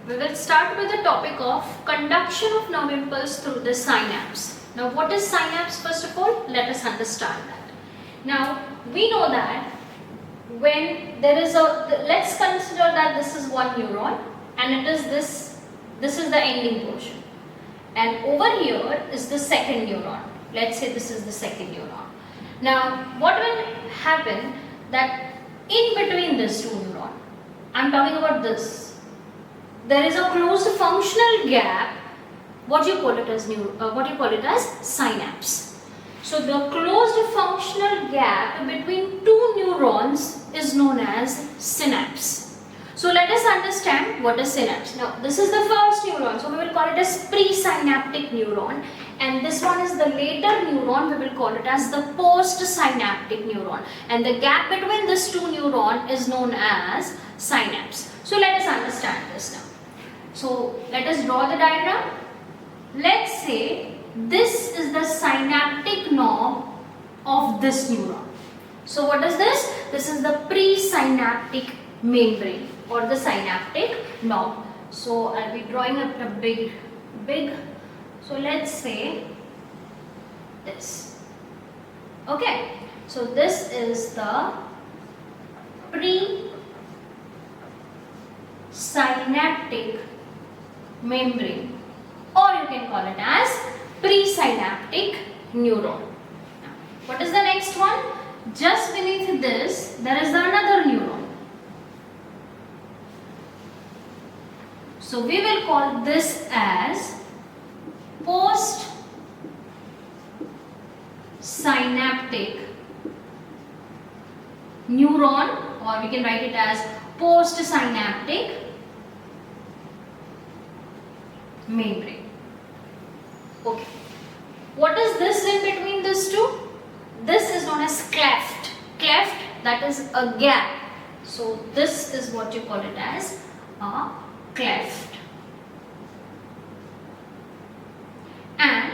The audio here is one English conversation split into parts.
we will start with the topic of conduction of nerve impulse through the synapse. Now what is synapse first of all? Let us understand that. Now we know that when there is let's consider that this is one neuron and it is this is the ending portion, and over here is the second neuron. Let's say this is the second neuron. Now what will happen that in between these two neurons, I'm talking about this, there is a closed functional gap. What you call it as synapse. So the closed functional gap between two neurons is known as synapse. So let us understand what is synapse. Now this is the first neuron, so we will call it as presynaptic neuron, and this one is the later neuron, we will call it as the postsynaptic neuron, and the gap between these two neurons is known as synapse. So let us understand this now. So let us draw the diagram. Let's say this is the synaptic knob of this neuron. So what is this? This is the presynaptic membrane or the synaptic knob. So I'll be drawing up a big. So let's say this. Okay. So this is the presynaptic membrane, or you can call it as presynaptic neuron. Now, what is the next one? Just beneath this, there is another neuron. So we will call this as postsynaptic neuron, or we can write it as postsynaptic membrane. Okay. What is this in between these two? This is known as cleft. Cleft, that is a gap. So this is what you call it as a cleft. And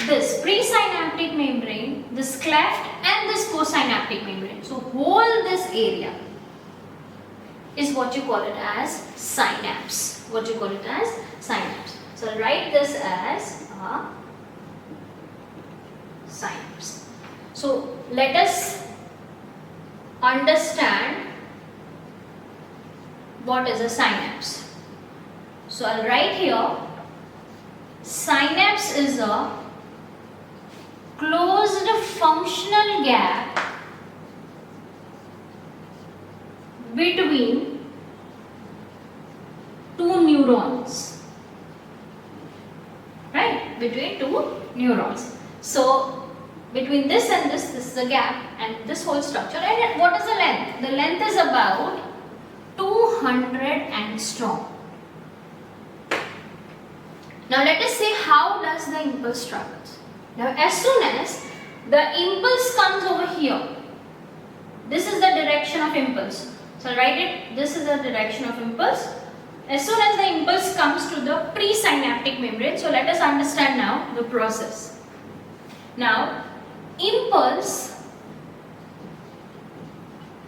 this presynaptic membrane, this cleft and this postsynaptic membrane. So whole this area is what you call it as synapse. What you call it as synapse. So I'll write this as a synapse. So let us understand what is a synapse. So I'll write here, synapse is a closed functional gap between two neurons, right? Between two neurons. So between this and this is the gap and this whole structure. And what is the length? The length is about 200 angstrom. Now let us see how does the impulse travels. Now as soon as the impulse comes over here, this is the direction of impulse. So write it, this is the direction of impulse. As soon as the impulse comes to the presynaptic membrane, so let us understand now the process. Now impulse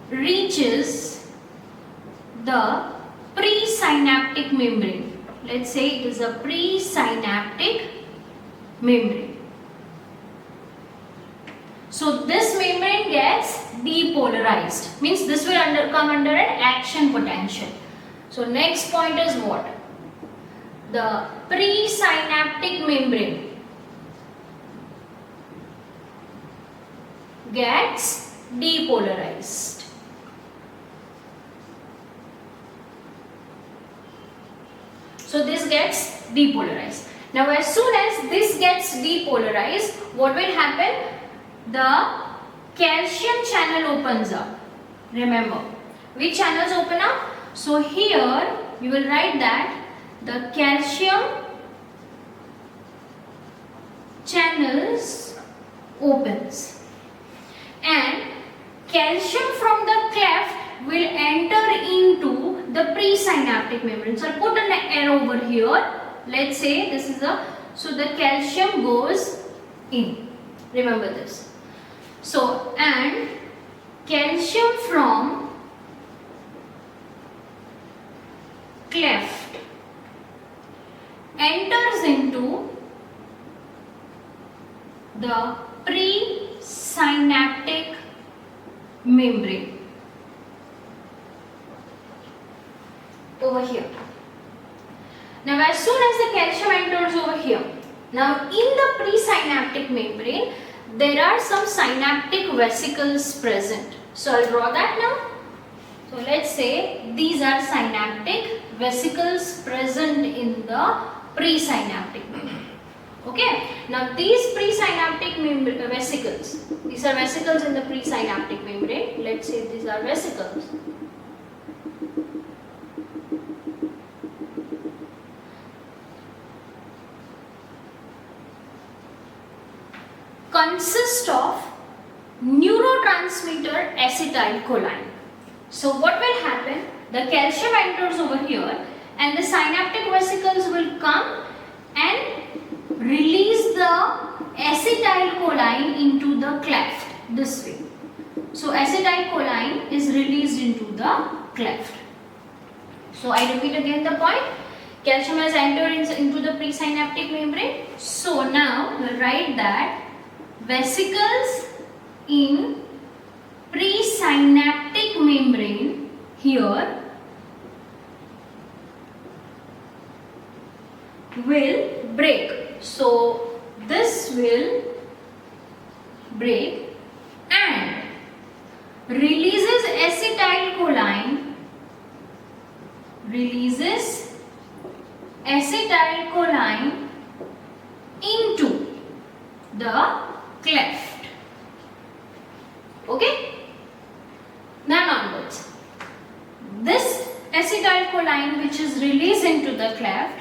reaches the presynaptic membrane. Let's say it is a presynaptic membrane. So this membrane gets depolarized, means this will come under an action potential. So next point is what? The presynaptic membrane gets depolarized. So this gets depolarized. Now as soon as this gets depolarized, what will happen? The calcium channel opens up. Remember, which channels open up? So here you will write that the calcium channels opens, and calcium from the cleft will enter into the presynaptic membrane. So I'll put an arrow over here. Let's say this is so the calcium goes in. Remember this. So, and calcium from cleft enters into the presynaptic membrane over here. Now as soon as the calcium enters over here, now in the presynaptic membrane there are some synaptic vesicles present. So I'll draw that now. So let's say these are synaptic vesicles present in the presynaptic membrane. Okay, now these presynaptic vesicles, these are vesicles in the presynaptic membrane. Let's say these are vesicles. Consist of neurotransmitter acetylcholine. So what will happen? The calcium enters over here and the synaptic vesicles will come and release the acetylcholine into the cleft this way. So acetylcholine is released into the cleft. So I repeat again the point. Calcium has entered into the presynaptic membrane. So now we'll write that vesicles in presynaptic membrane here will break. So this will break and releases acetylcholine into the cleft. Okay, now onwards, this acetylcholine which is released into the cleft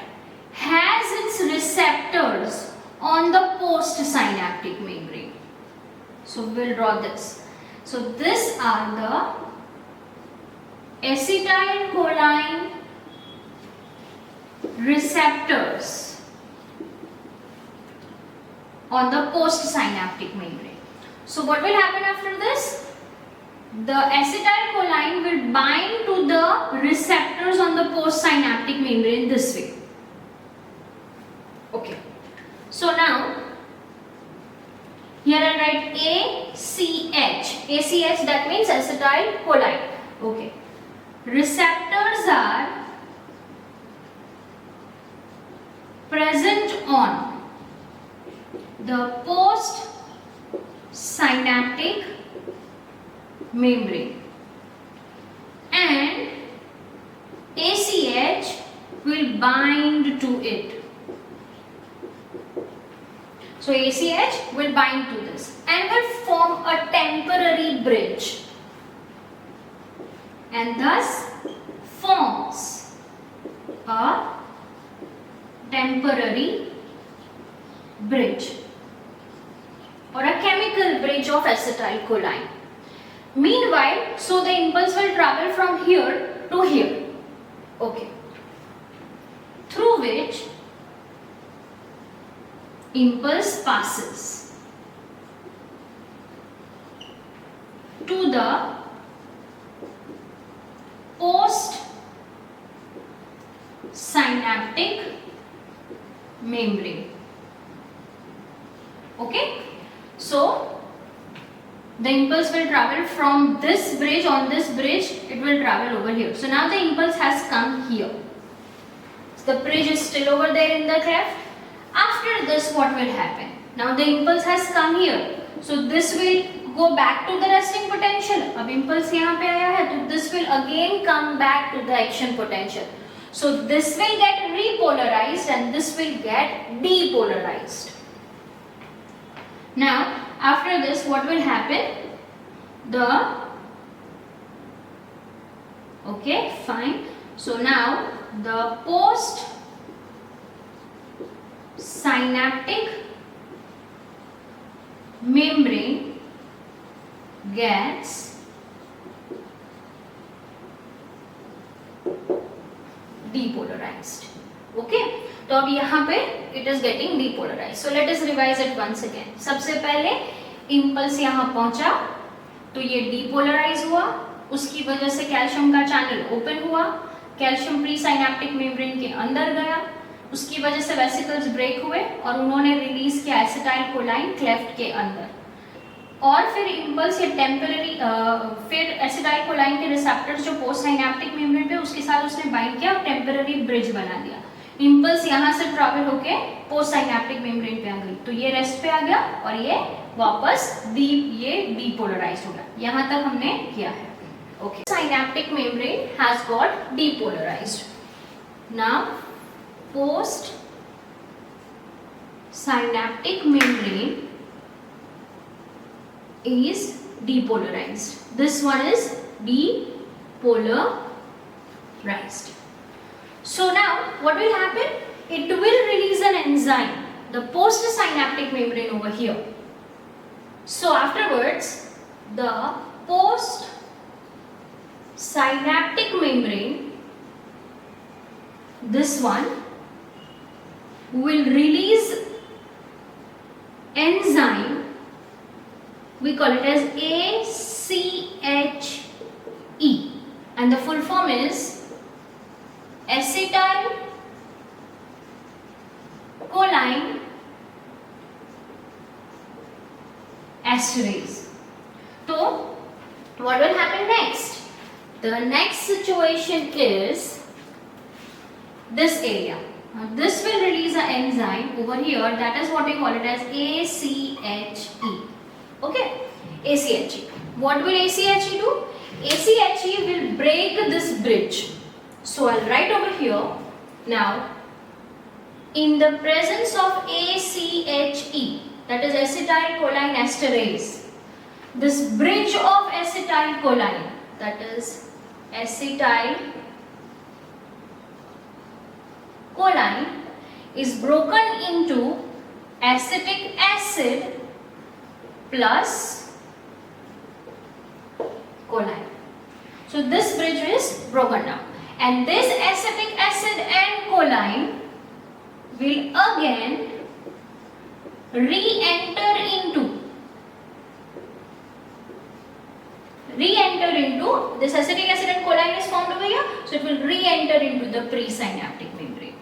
has its receptors on the postsynaptic membrane. So we'll draw this. So these are the acetylcholine receptors on the postsynaptic membrane. So what will happen after this? The acetylcholine will bind to the receptors on the postsynaptic membrane this way. Okay. So now here I'll write ACH. ACH, that means acetylcholine. Okay. Receptors are present on the postsynaptic membrane and ACH will bind to it. So ACH will bind to this and will form a temporary bridge and thus forms a temporary bridge or a chemical bridge of acetylcholine. Meanwhile, so the impulse will travel from here to here. Okay. Through which impulse passes to the postsynaptic membrane. Okay, so the impulse will travel from this bridge, on this bridge it will travel over here. So now the impulse has come here. So the bridge is still over there in the cleft. After this what will happen? Now the impulse has come here. So this will go back to the resting potential. अब impulse यहाँ पे आया है तो this will again come back to the action potential. So this will get repolarized and this will get depolarized. Now after this what will happen? Okay, fine. So now the postsynaptic membrane gets depolarized. Okay, तो अब यहाँ पे it is getting depolarized. So let us revise it once again. सबसे पहले impulse यहाँ पहुँचा तो ये depolarize हुआ, उसकी वजह से कैल्शियम का चैनल ओपन हुआ, कैल्शियम प्री साइनेप्टिक मेम्ब्रेन के अंदर गया, उसकी वजह से वेसिकल्स ब्रेक हुए और उन्होंने रिलीज किया एसिटाइल कोलाइन क्लेफ्ट के अंदर, और फिर इम्पल्स या टेम्पररी फिर एसिटाइल कोलाइन के रिसेप्टर्स जो पोस्ट साइनेप्टिक मेम्ब्रेन पे उसके साथ उसने बाइंड किया और टेम्पररी ब्रिज बना दिया। इम्पल्स यहाँ से ट्रैवल होके पोस्ट साइनेप्टिक मेम्ब्रेन पे आ गई, तो ये रेस्ट पे आ गया और ये वापस ये डीपोलराइज्ड हो गया। यहाँ तक हमने किया है। Okay, synaptic membrane has got depolarised. Now post synaptic membrane is depolarized. This one is depolarized. So now what will happen? It will release an enzyme, the postsynaptic membrane over here. So afterwards the postsynaptic membrane, this one will release enzyme, we call it as ACHE, and the full form is acetyl choline esterase. So what will happen next? The next situation is this area. Now this will release an enzyme over here, that is what we call it as ACHE. Okay, ACHE. What will ACHE do? ACHE will break this bridge. So I'll write over here. Now, in the presence of ACHE, that is acetyl choline esterase, this bridge of acetyl choline, that is acetyl choline, is broken into acetic acid plus choline. So this bridge is broken down, and this acetic acid and choline will again re-enter into this acetic acid and choline is formed over here, so it will re-enter into the presynaptic membrane.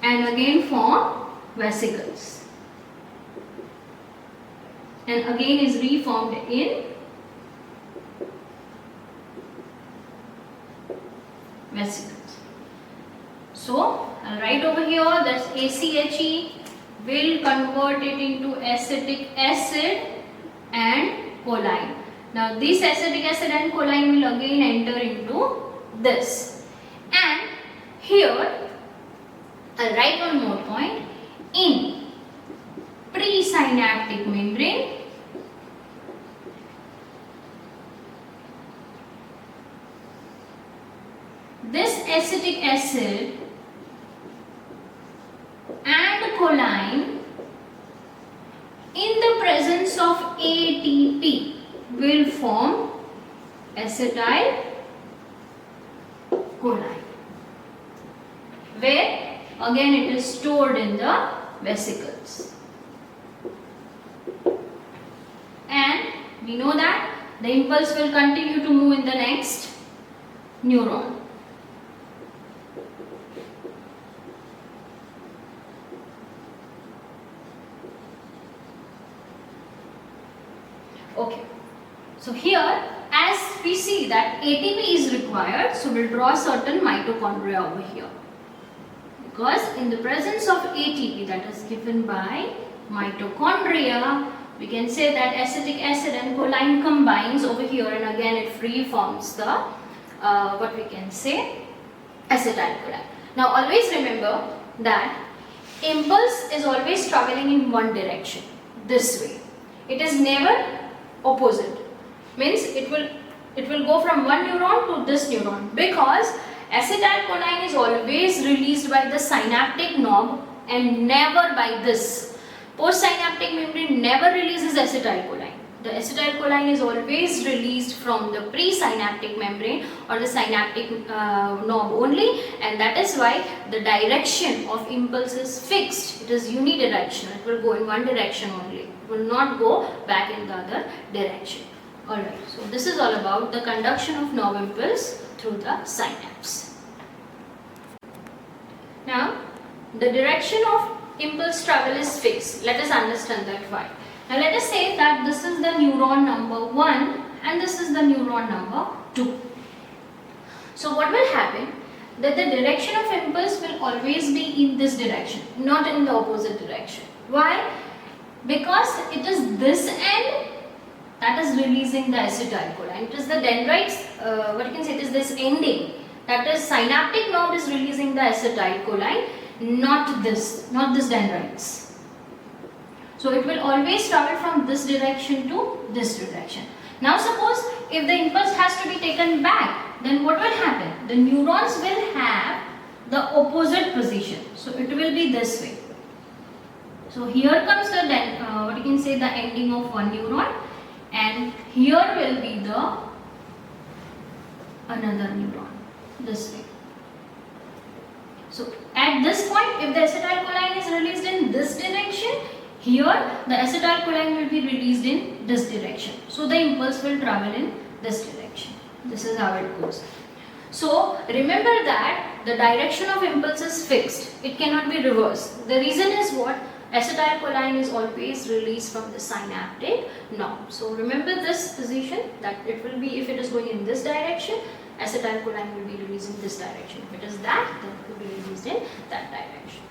And again form vesicles, and again is reformed in vesicles. So I'll write over here that ACHE will convert it into acetic acid and choline. Now this acetic acid and choline will again enter into this, and here I'll write one more point. In presynaptic membrane, this acetic acid and choline, in the presence of ATP, will form acetyl choline, where again it is stored in the vesicles. And we know that the impulse will continue to move in the next neuron. Okay, so here as we see that ATP is required, so we'll draw certain mitochondria over here, because in the presence of ATP, that is given by mitochondria, we can say that acetic acid and choline combines over here, and again it reforms the what we can say acetyl choline. Now always remember that impulse is always traveling in one direction, this way. It is never opposite, means it will go from one neuron to this neuron, because acetylcholine is always released by the synaptic knob and never by this. Postsynaptic membrane never releases acetylcholine. The acetylcholine is always released from the presynaptic membrane or the synaptic knob only, and that is why the direction of impulse is fixed. It is unidirectional. It will go in one direction only. It will not go back in the other direction. Alright, so this is all about the conduction of nerve impulse through the synapse. Now, the direction of impulse travel is fixed. Let us understand that why. Now, let us say that this is the neuron number 1 and this is the neuron number 2. So, what will happen? That the direction of impulse will always be in this direction, not in the opposite direction. Why? Because it is this end that is releasing the acetylcholine. It is the dendrites, what you can say, it is this ending, that is synaptic nerve is releasing the acetylcholine, not this dendrites. So it will always travel from this direction to this direction. Now suppose if the impulse has to be taken back, then what will happen? The neurons will have the opposite position. So it will be this way. So here comes the what you can say, the ending of one neuron, and here will be the another neuron, this way. So at this point, if the acetylcholine is released in this direction, here the acetylcholine will be released in this direction. So the impulse will travel in this direction. This is how it goes. So remember that the direction of impulse is fixed. It cannot be reversed. The reason is what? Acetylcholine is always released from the synaptic nerve. So remember this position, that it will be, if it is going in this direction, acetylcholine will be released in this direction. If it is that, then it will be released in that direction.